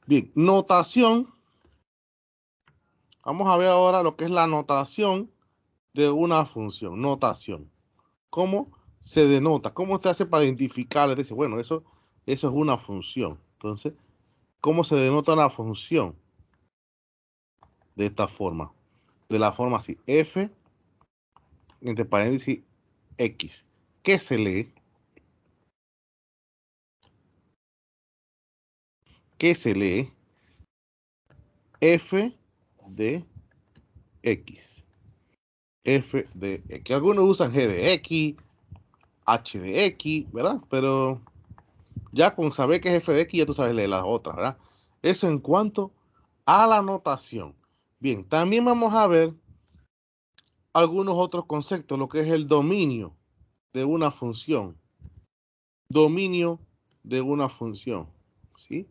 Bien, notación. Vamos a ver ahora lo que es la notación de una función. Notación. ¿Cómo se denota? ¿Cómo se hace para identificarla? Dice, bueno, eso es una función. Entonces, ¿cómo se denota una función? De esta forma. De la forma así. F, entre paréntesis, X. ¿Qué se lee? ¿Qué se lee? F de X. F de X. Algunos usan G de X, H de X, ¿verdad? Pero ya con saber que es F de X, ya tú sabes leer las otras, ¿verdad? Eso en cuanto a la notación. Bien, también vamos a ver algunos otros conceptos, lo que es el dominio de una función. Dominio de una función, ¿sí?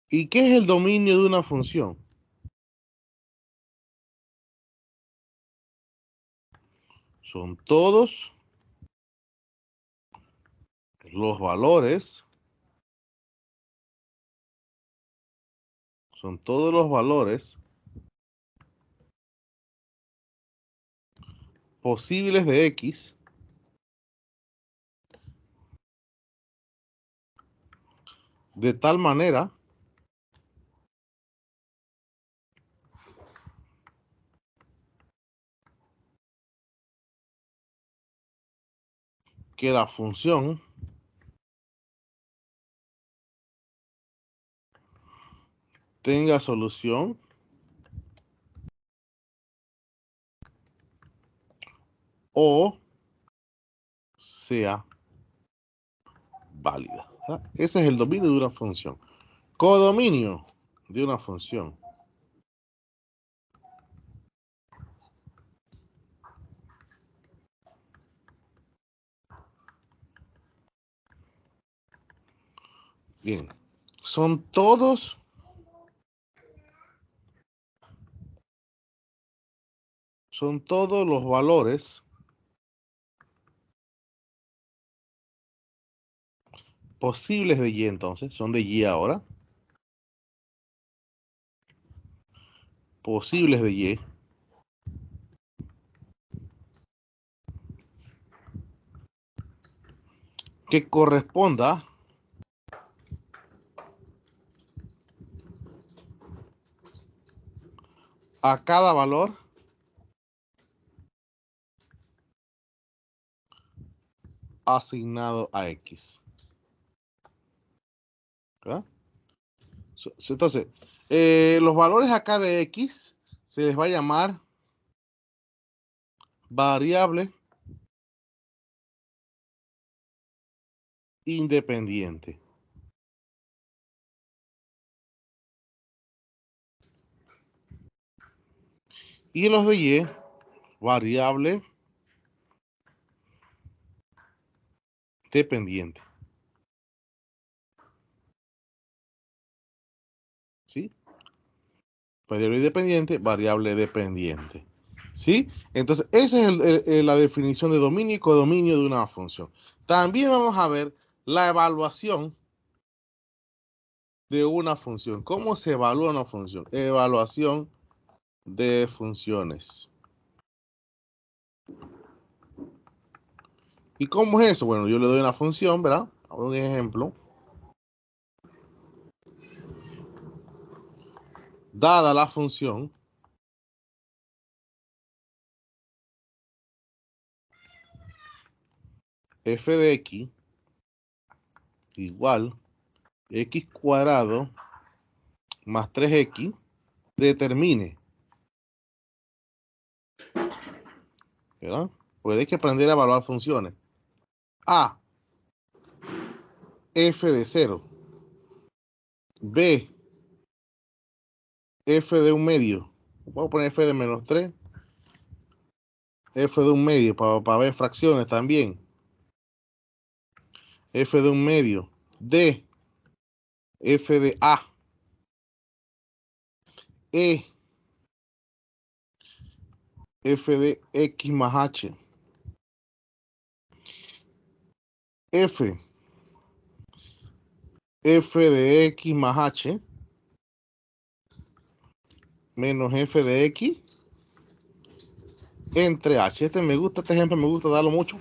¿Y qué es el dominio de una función? Son todos los valores, posibles de X de tal manera que la función tenga solución o sea válida. Ese es el dominio de una función. Codominio de una función. Bien, son todos los valores posibles de Y, entonces, son de Y ahora, posibles de Y, que corresponda a cada valor asignado a X. ¿Verdad? Entonces, los valores acá de X se les va a llamar variable independiente. Y los de Y, variable dependiente. ¿Sí? Variable independiente, variable dependiente. ¿Sí? Entonces, esa es la definición de dominio y codominio de una función. También vamos a ver la evaluación de una función. ¿Cómo se evalúa una función? Evaluación de funciones. ¿Y cómo es eso? Bueno, yo le doy una función, ¿verdad? Un ejemplo. Dada la función, f de x igual x cuadrado más 3x, determine, ¿verdad? Pues hay que aprender a evaluar funciones. A, f de 0. B, f de un medio. Vamos a poner f de menos 3. F de un medio para ver fracciones también. F de un medio. D, f de A. E, f de x más h. F f de x más h menos f de x entre h. Este ejemplo me gusta darlo mucho,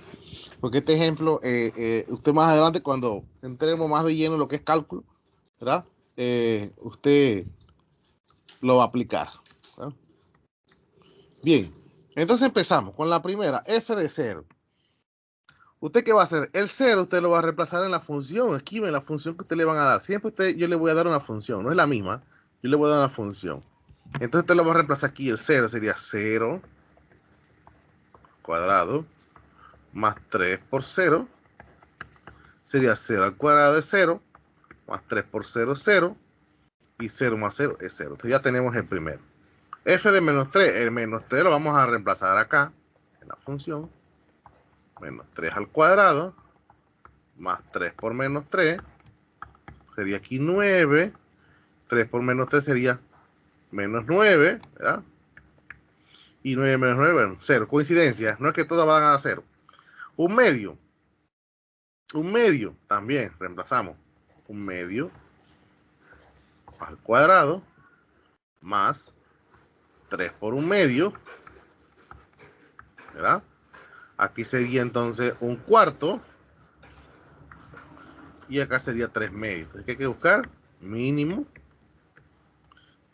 porque este ejemplo, usted más adelante, cuando entremos más de lleno en lo que es cálculo, ¿verdad? Usted lo va a aplicar, ¿verdad? Bien, entonces empezamos con la primera, f de 0. ¿Usted qué va a hacer? El 0 usted lo va a reemplazar en la función, aquí en la función que usted le van a dar. Siempre yo le voy a dar una función, no es la misma, yo le voy a dar una función. Entonces usted lo va a reemplazar aquí, el 0 sería 0 cuadrado más 3 por 0, sería 0 al cuadrado de 0, más 3 por 0, 0, y 0 más 0 es 0. Entonces ya tenemos el primero. F de menos 3, el menos 3 lo vamos a reemplazar acá, en la función, menos 3 al cuadrado, más 3 por menos 3, sería aquí 9, 3 por menos 3 sería menos 9, ¿verdad? Y 9 menos 9, bueno, 0. Coincidencia, no es que todas van a 0. Un medio también reemplazamos. Un medio al cuadrado más 3 por un medio, ¿verdad? Aquí sería entonces un cuarto y acá sería 3 medios. Entonces, ¿qué hay que buscar? Mínimo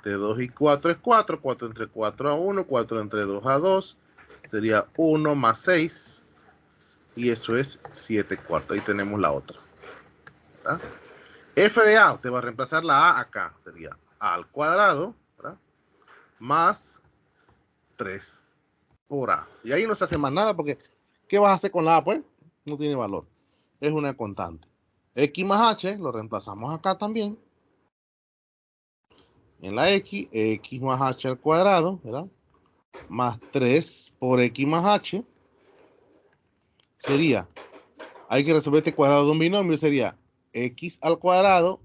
de 2 y 4 es 4, 4 entre 4 a 1, 4 entre 2 a 2, sería 1 más 6, y eso es 7 cuartos. Ahí tenemos la otra, ¿verdad? F de A, usted va a reemplazar la A acá, sería A al cuadrado, ¿verdad? Más 3 por A. Y ahí no se hace más nada porque, ¿qué vas a hacer con la A? Pues no tiene valor, es una constante. X más H, lo reemplazamos acá también. En la X, X más H al cuadrado, ¿verdad? Más 3 por X más H, sería, hay que resolver este cuadrado de un binomio, sería X al cuadrado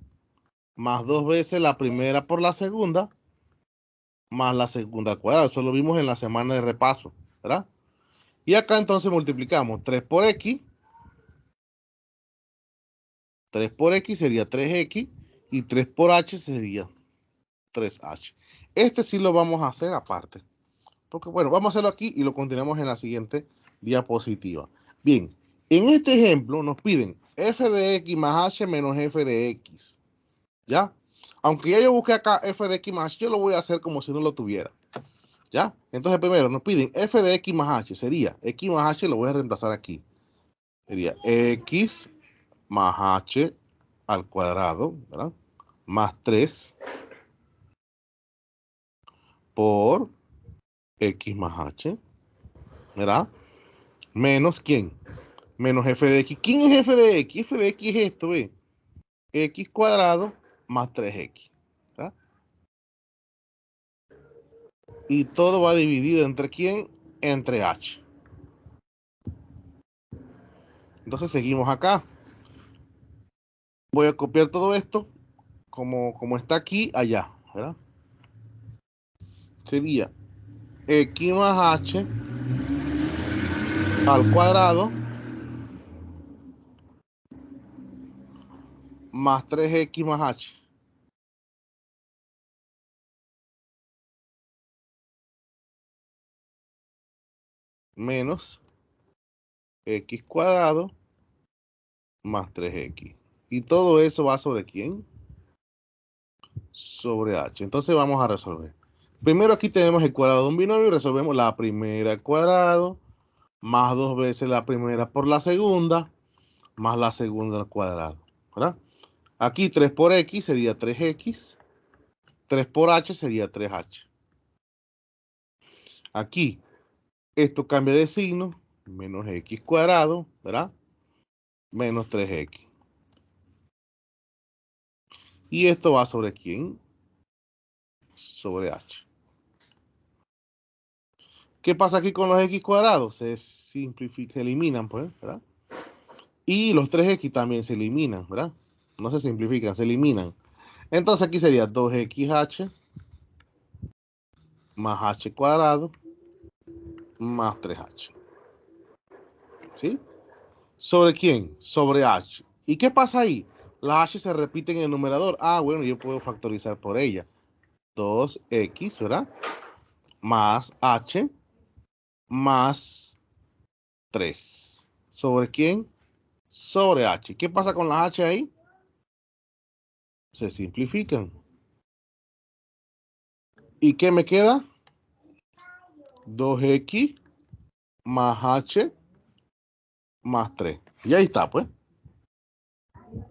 más 2 veces la primera por la segunda, más la segunda al cuadrado. Eso lo vimos en la semana de repaso, ¿verdad? Y acá entonces multiplicamos 3 por X. 3 por X sería 3X. Y 3 por H sería 3H. Este sí lo vamos a hacer aparte. Porque bueno, vamos a hacerlo aquí y lo continuamos en la siguiente diapositiva. Bien, en este ejemplo nos piden f de x más h menos f de x. ¿Ya? Aunque ya yo busqué acá f de x más h, yo lo voy a hacer como si no lo tuviera. ¿Ya? Entonces primero nos piden f de x más h. Sería x más h, lo voy a reemplazar aquí. Sería x más h al cuadrado, ¿verdad? Más 3 por x más h, ¿verdad? Menos ¿quién? Menos f de x. ¿Quién es f de x? F de x es esto, ¿ve? X cuadrado más 3x, ¿verdad? Y todo va dividido entre ¿quién? Entre h. Entonces seguimos acá. Voy a copiar todo esto como está aquí, allá, ¿verdad? Sería x más h al cuadrado más 3x más h. Menos x cuadrado más 3x. Y todo eso va sobre ¿quién? Sobre h. Entonces vamos a resolver. Primero aquí tenemos el cuadrado de un binomio y resolvemos la primera al cuadrado más 2 veces la primera por la segunda más la segunda al cuadrado, ¿verdad? Aquí 3 por x sería 3x, 3 por h sería 3h. Aquí esto cambia de signo, menos x cuadrado, ¿verdad? Menos 3x. Y esto va sobre ¿quién? Sobre h. ¿Qué pasa aquí con los x cuadrados? Se simplifican, se eliminan, pues, ¿verdad? Y los 3x también se eliminan, ¿verdad? No se simplifican, se eliminan. Entonces aquí sería 2xh más h cuadrado más 3h. ¿Sí? ¿Sobre quién? Sobre h. ¿Y qué pasa ahí? Las h se repiten en el numerador. Ah, bueno, yo puedo factorizar por ella. 2x, ¿verdad? Más h más 3. ¿Sobre quién? Sobre h. ¿Qué pasa con las h ahí? Se simplifican. ¿Y qué me queda? 2x más h más 3. Y ahí está, pues.